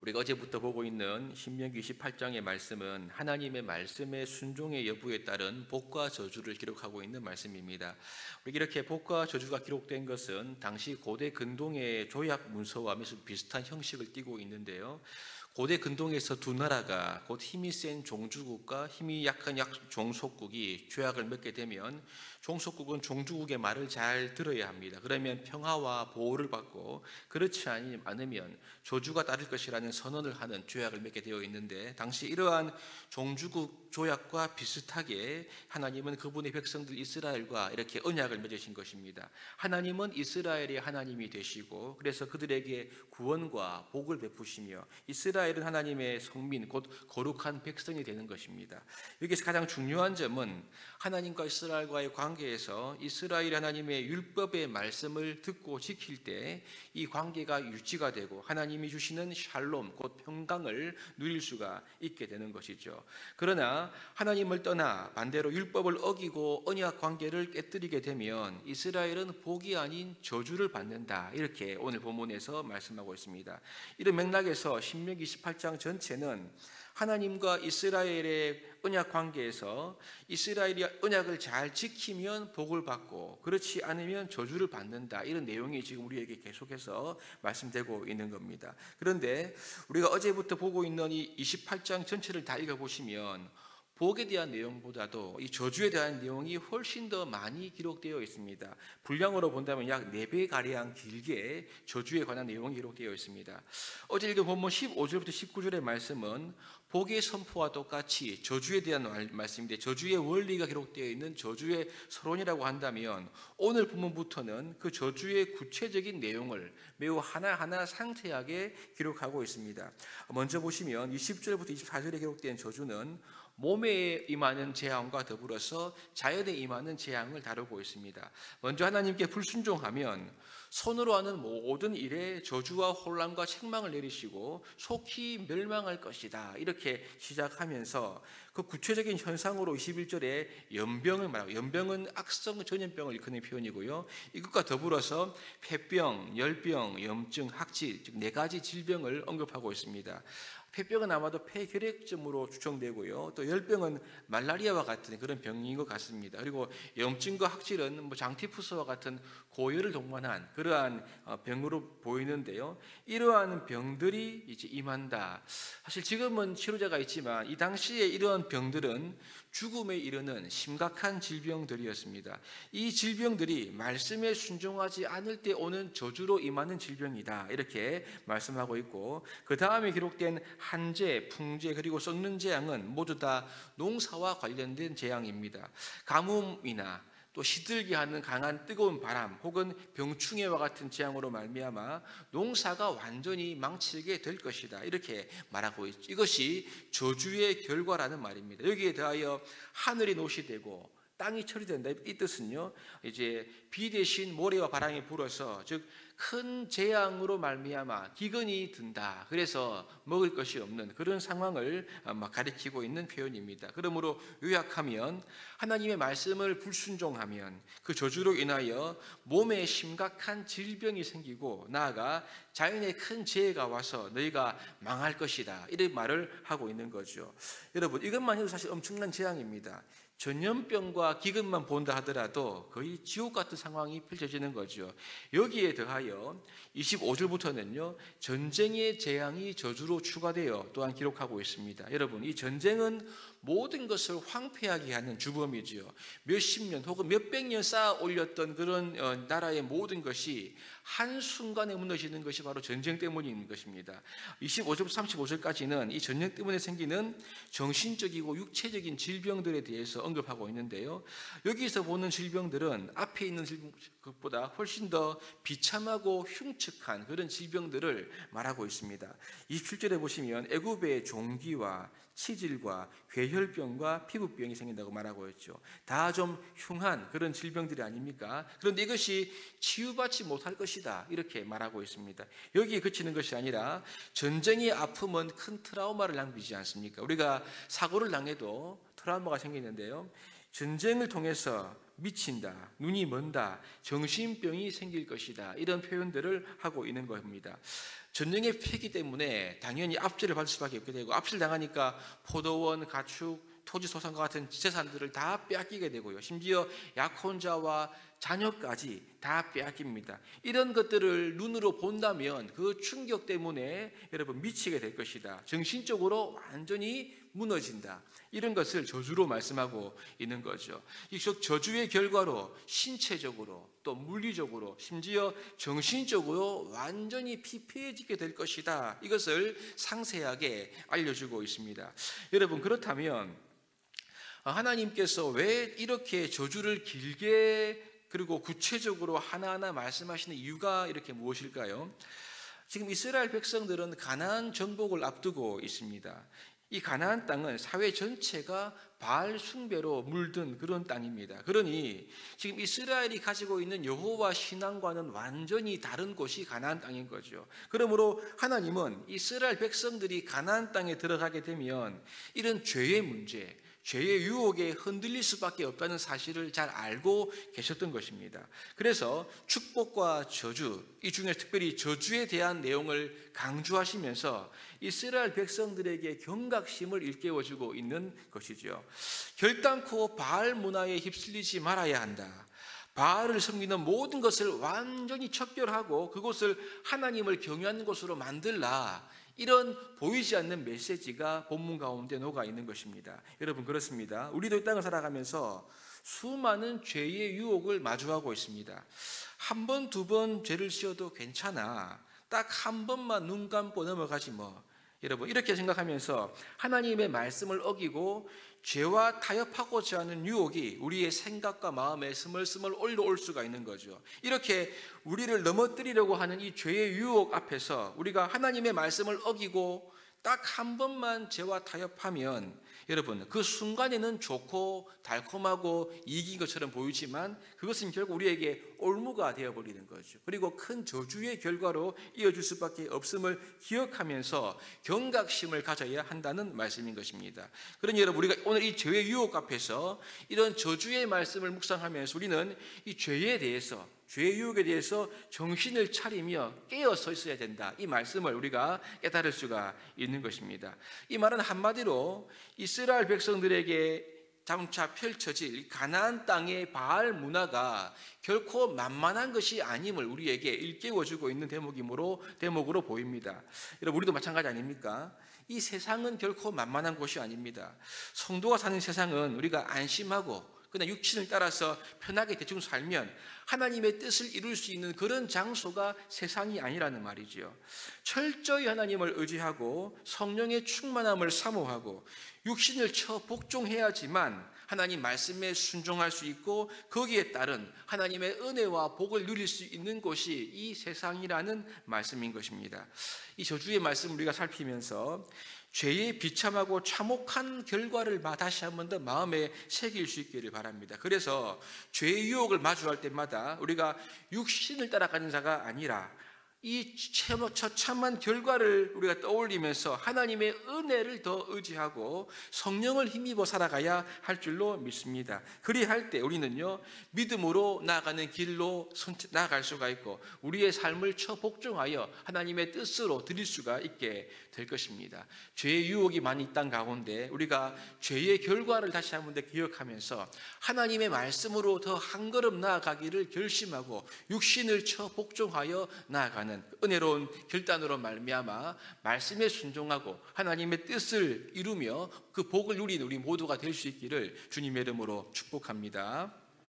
우리가 어제부터 보고 있는 신명기 28장의 말씀은 하나님의 말씀의 순종의 여부에 따른 복과 저주를 기록하고 있는 말씀입니다. 우리가 이렇게 복과 저주가 기록된 것은 당시 고대 근동의 조약 문서와 매우 비슷한 형식을 띠고 있는데요. 고대 근동에서 두 나라가 곧 힘이 센 종주국과 힘이 약한 종속국이 조약을 맺게 되면 종속국은 종주국의 말을 잘 들어야 합니다. 그러면 평화와 보호를 받고 그렇지 않으면 저주가 따를 것이라는 선언을 하는 조약을 맺게 되어 있는데, 당시 이러한 종주국 조약과 비슷하게 하나님은 그분의 백성들 이스라엘과 이렇게 언약을 맺으신 것입니다. 하나님은 이스라엘의 하나님이 되시고 그래서 그들에게 구원과 복을 베푸시며 이스라엘은 하나님의 성민 곧 거룩한 백성이 되는 것입니다. 여기서 가장 중요한 점은 하나님과 이스라엘과의 관계에서 이스라엘 하나님의 율법의 말씀을 듣고 지킬 때 이 관계가 유지가 되고 하나님이 주시는 샬롬 곧 평강을 누릴 수가 있게 되는 것이죠. 그러나 하나님을 떠나 반대로 율법을 어기고 언약 관계를 깨뜨리게 되면 이스라엘은 복이 아닌 저주를 받는다, 이렇게 오늘 본문에서 말씀하고 있습니다. 이런 맥락에서 신명기 28장 전체는 하나님과 이스라엘의 언약 관계에서 이스라엘이 언약을 잘 지키면 복을 받고 그렇지 않으면 저주를 받는다, 이런 내용이 지금 우리에게 계속해서 말씀되고 있는 겁니다. 그런데 우리가 어제부터 보고 있는 이 28장 전체를 다 읽어보시면 복에 대한 내용보다도 이 저주에 대한 내용이 훨씬 더 많이 기록되어 있습니다. 분량으로 본다면 약 4배가량 길게 저주에 관한 내용이 기록되어 있습니다. 어제 읽은 본문 15절부터 19절의 말씀은 복의 선포와 똑같이 저주에 대한 말씀인데, 저주의 원리가 기록되어 있는 저주의 서론이라고 한다면 오늘 본문부터는 그 저주의 구체적인 내용을 매우 하나하나 상세하게 기록하고 있습니다. 먼저 보시면 20절부터 24절에 기록된 저주는 몸에 임하는 재앙과 더불어서 자연에 임하는 재앙을 다루고 있습니다. 먼저 하나님께 불순종하면 손으로 하는 모든 일에 저주와 혼란과 책망을 내리시고 속히 멸망할 것이다, 이렇게 시작하면서 그 구체적인 현상으로 21절에 연병을 말하고, 연병은 악성 전염병을 일컫는 표현이고요, 이것과 더불어서 폐병, 열병, 염증, 학질, 즉 4가지 질병을 언급하고 있습니다. 폐병은 아마도 폐결핵증으로 추정되고요, 또 열병은 말라리아와 같은 그런 병인 것 같습니다. 그리고 염증과 학질은 장티푸스와 같은 고열을 동반한 그러한 병으로 보이는데요, 이러한 병들이 이제 임한다. 사실 지금은 치료제가 있지만 이 당시에 이러한 병들은 죽음에 이르는 심각한 질병들이었습니다. 이 질병들이 말씀에 순종하지 않을 때 오는 저주로 임하는 질병이다, 이렇게 말씀하고 있고, 그 다음에 기록된 한재, 풍재, 그리고 썩는 재앙은 모두 다 농사와 관련된 재앙입니다. 가뭄이나 또 시들게 하는 강한 뜨거운 바람 혹은 병충해와 같은 재앙으로 말미암아 농사가 완전히 망치게 될 것이다, 이렇게 말하고 있죠. 이것이 저주의 결과라는 말입니다. 여기에 더하여 하늘이 노시 되고 땅이 철이 된다, 이 뜻은요, 이제 비 대신 모래와 바람이 불어서 즉 큰 재앙으로 말미암아 기근이 든다, 그래서 먹을 것이 없는 그런 상황을 가리키고 있는 표현입니다. 그러므로 요약하면 하나님의 말씀을 불순종하면 그 저주로 인하여 몸에 심각한 질병이 생기고 나아가 자연의 큰 재해가 와서 너희가 망할 것이다, 이런 말을 하고 있는 거죠. 여러분, 이것만 해도 사실 엄청난 재앙입니다. 전염병과 기근만 본다 하더라도 거의 지옥 같은 상황이 펼쳐지는 거죠. 여기에 더하여 25절부터는요, 전쟁의 재앙이 저주로 추가되어 또한 기록하고 있습니다. 여러분, 이 전쟁은 모든 것을 황폐하게 하는 주범이지요. 몇십 년 혹은 몇백 년 쌓아 올렸던 그런 나라의 모든 것이 한순간에 무너지는 것이 바로 전쟁 때문인 것입니다. 25절부터 35절까지는 이 전쟁 때문에 생기는 정신적이고 육체적인 질병들에 대해서 언급하고 있는데요, 여기서 보는 질병들은 앞에 있는 것보다 훨씬 더 비참하고 흉측한 그런 질병들을 말하고 있습니다. 27절에 보시면 애굽의 종기와 치질과 괴혈병과 피부병이 생긴다고 말하고 있죠. 다 좀 흉한 그런 질병들이 아닙니까? 그런데 이것이 치유받지 못할 것이다, 이렇게 말하고 있습니다. 여기에 그치는 것이 아니라 전쟁의 아픔은 큰 트라우마를 남기지 않습니까? 우리가 사고를 당해도 트라우마가 생기는데요, 전쟁을 통해서 미친다, 눈이 먼다, 정신병이 생길 것이다, 이런 표현들을 하고 있는 겁니다. 전쟁의 패기 때문에 당연히 압제를 받을 수밖에 없게 되고, 압제를 당하니까 포도원, 가축, 토지 소산과 같은 재산들을 다 빼앗기게 되고요. 심지어 약혼자와 자녀까지 다 빼앗깁니다. 이런 것들을 눈으로 본다면 그 충격 때문에 여러분 미치게 될 것이다. 정신적으로 완전히 무너진다. 이런 것을 저주로 말씀하고 있는 거죠. 이 저주의 결과로 신체적으로 또 물리적으로 심지어 정신적으로 완전히 피폐해지게 될 것이다. 이것을 상세하게 알려주고 있습니다. 여러분, 그렇다면 하나님께서 왜 이렇게 저주를 길게 그리고 구체적으로 하나하나 말씀하시는 이유가 이렇게 무엇일까요? 지금 이스라엘 백성들은 가나안 정복을 앞두고 있습니다. 이 가나안 땅은 사회 전체가 바알 숭배로 물든 그런 땅입니다. 그러니 지금 이스라엘이 가지고 있는 여호와 신앙과는 완전히 다른 곳이 가나안 땅인 거죠. 그러므로 하나님은 이스라엘 백성들이 가나안 땅에 들어가게 되면 이런 죄의 문제, 죄의 유혹에 흔들릴 수밖에 없다는 사실을 잘 알고 계셨던 것입니다. 그래서 축복과 저주, 이 중에 특별히 저주에 대한 내용을 강조하시면서 이스라엘 백성들에게 경각심을 일깨워주고 있는 것이죠. 결단코 바알 문화에 휩쓸리지 말아야 한다. 바알을 섬기는 모든 것을 완전히 척결하고 그곳을 하나님을 경외하는 곳으로 만들라. 이런 보이지 않는 메시지가 본문 가운데 녹아 있는 것입니다. 여러분, 그렇습니다. 우리도 이 땅을 살아가면서 수많은 죄의 유혹을 마주하고 있습니다. 한 번, 두 번 죄를 지어도 괜찮아. 딱 한 번만 눈 감고 넘어가지 뭐. 여러분, 이렇게 생각하면서 하나님의 말씀을 어기고 죄와 타협하고자 하는 유혹이 우리의 생각과 마음에 스멀스멀 올라올 수가 있는 거죠. 이렇게 우리를 넘어뜨리려고 하는 이 죄의 유혹 앞에서 우리가 하나님의 말씀을 어기고 딱 한 번만 죄와 타협하면 여러분, 그 순간에는 좋고 달콤하고 이긴 것처럼 보이지만 그것은 결국 우리에게 올무가 되어버리는 거죠. 그리고 큰 저주의 결과로 이어질 수밖에 없음을 기억하면서 경각심을 가져야 한다는 말씀인 것입니다. 그러니 여러분, 우리가 오늘 이 죄의 유혹 앞에서 이런 저주의 말씀을 묵상하면서 우리는 이 죄에 대해서, 죄의 유혹에 대해서 정신을 차리며 깨어 서 있어야 된다. 이 말씀을 우리가 깨달을 수가 있는 것입니다. 이 말은 한마디로 이스라엘 백성들에게 장차 펼쳐질 가나안 땅의 바알 문화가 결코 만만한 것이 아님을 우리에게 일깨워주고 있는 대목으로 보입니다. 여러분, 우리도 마찬가지 아닙니까? 이 세상은 결코 만만한 곳이 아닙니다. 성도가 사는 세상은 우리가 안심하고 그냥 육신을 따라서 편하게 대충 살면 하나님의 뜻을 이룰 수 있는 그런 장소가 세상이 아니라는 말이죠. 철저히 하나님을 의지하고 성령의 충만함을 사모하고 육신을 쳐 복종해야지만 하나님 말씀에 순종할 수 있고 거기에 따른 하나님의 은혜와 복을 누릴 수 있는 곳이 이 세상이라는 말씀인 것입니다. 이 저주의 말씀을 우리가 살피면서 죄의 비참하고 참혹한 결과를 다시 한 번 더 마음에 새길 수 있기를 바랍니다. 그래서 죄의 유혹을 마주할 때마다 우리가 육신을 따라가는 자가 아니라 이 처참한 결과를 우리가 떠올리면서 하나님의 은혜를 더 의지하고 성령을 힘입어 살아가야 할 줄로 믿습니다. 그리할 때 우리는요, 믿음으로 나아가는 길로 나아갈 수가 있고 우리의 삶을 복종하여 하나님의 뜻으로 드릴 수가 있게 될 것입니다. 죄의 유혹이 많이 있던 가운데 우리가 죄의 결과를 다시 한번 더 기억하면서 하나님의 말씀으로 더 한 걸음 나아가기를 결심하고 육신을 복종하여 나아가는 은혜로운 결단으로 말미암아 말씀에 순종하고 하나님의 뜻을 이루며 그 복을 누리는 우리 모두가 될 수 있기를 주님의 이름으로 축복합니다.